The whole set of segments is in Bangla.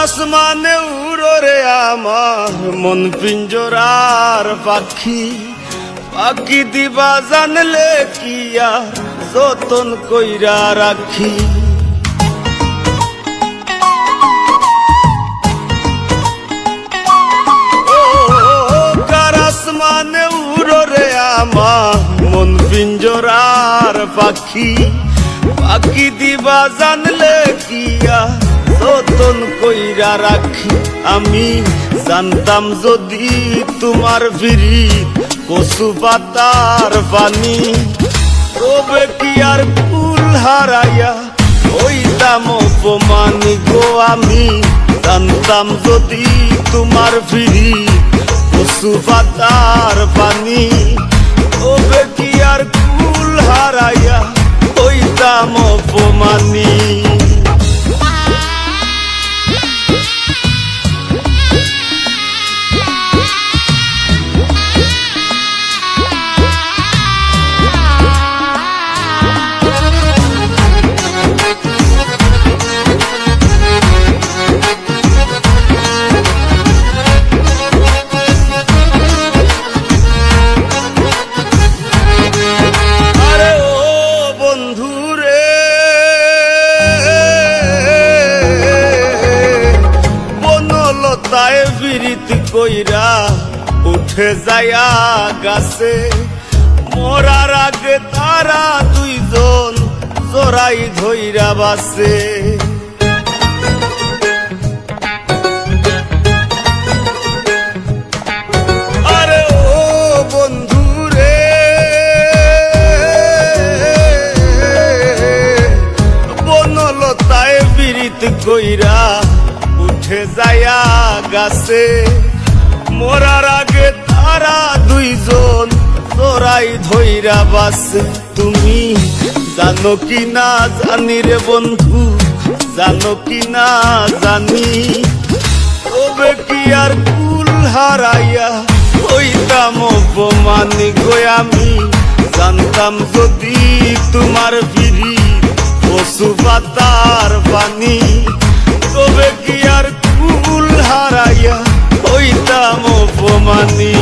আসমানে উড়রে আমার মন পিঞ্জরার পাখি, পাখি দিবা জানলে কি আর যতন কইরা রাখি। ও কার আসমানে উড়রে আমার মন পিঞ্জরার পাখি, পাখি দিবা জানলে কি আর যতন কইরা রাখি। আমি জানতাম যদি তোমার বিরিত কচু পাতার পানি, তবে কি আর ফুল হারাইয়া হইতাম অপমানি গো। আমি জানতাম যদি তোমার বিরিত কচু পাতার পানি, তবে কি আর ফুল হারাইয়া হইতাম অপমানি। বিরিতি কইরা উঠে যায়া গাছে, মরার আগে তারা দুইজন জোড়াই ধইরা বাসে। আরে ও বন্ধু রে, বনলতায় বিরিতি কইরা উঠে যায়া গাছে, মরার আগে তারা দুইজন তোরাই ধইরা বাসে। তুমি জানো কি না জানি রে বন্ধু, জানো কি না জানি, তবে কি আর কুল হারাইয়া হইতাম অপমানি গো। আমি জানতাম যদি তোমার বিরিত কচু পাতার পানি, তবে কি আর কুল হারাইয়া হইতাম অপমানি।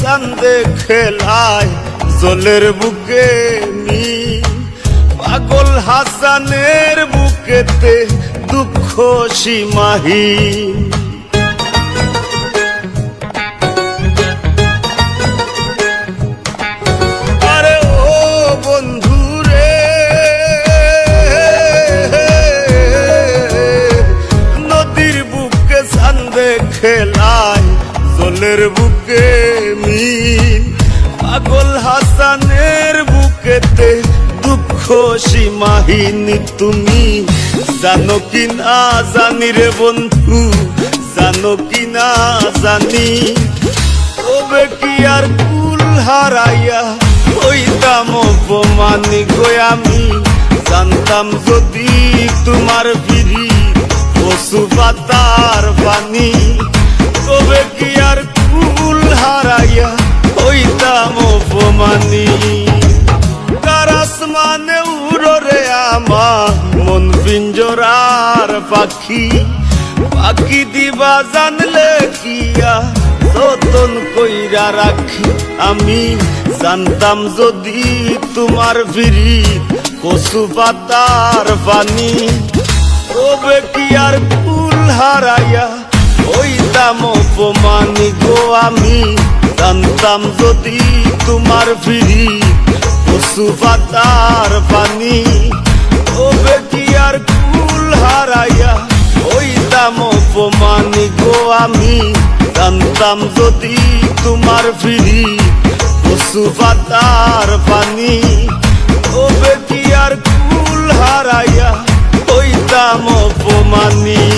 চান্দে খেলায় জলের বুকে মি, পাগল হাসানের বুকেতে দুঃখ সীমাহীন। আরে ও বন্ধু রে, নদীর বুকে চান্দে খেলায় জলের বুকে মিল, পাগল হাসানের বুকেতে দুঃখ সীমাহীন। তুমি জানো কি না জানি রে বন্ধু, জানো কি না জানি, তবে কি আর কুল হারাইয়া হইতাম অপমানি গো। আমি জানতাম যদি তোমার বিরিত কচু পাতার পানি, তবে কি আর কুল হারাইয়া হইতাম অপমানি। কার আসমানে উড়রে আমার মন পিঞ্জরার পাখি, পাখি দিবা জানলে কি আর যতন কইরা রাখি। আমি জানতাম যদি তোমার বিরিত কচু পাতার পানি, তবে কি আর কুল হারাইয়া হইতাম অপমানি গো। আমি জানতাম যদি তোমার বিরিত কচু পাতার পানি, তবে কি আর কুল হারাইয়া হইতাম অপমানি গো। আমি জানতাম যদি তোমার বিরিত কচু পাতার পানি, তবে কি আর কুল হারাইয়া হইতাম অপমানী।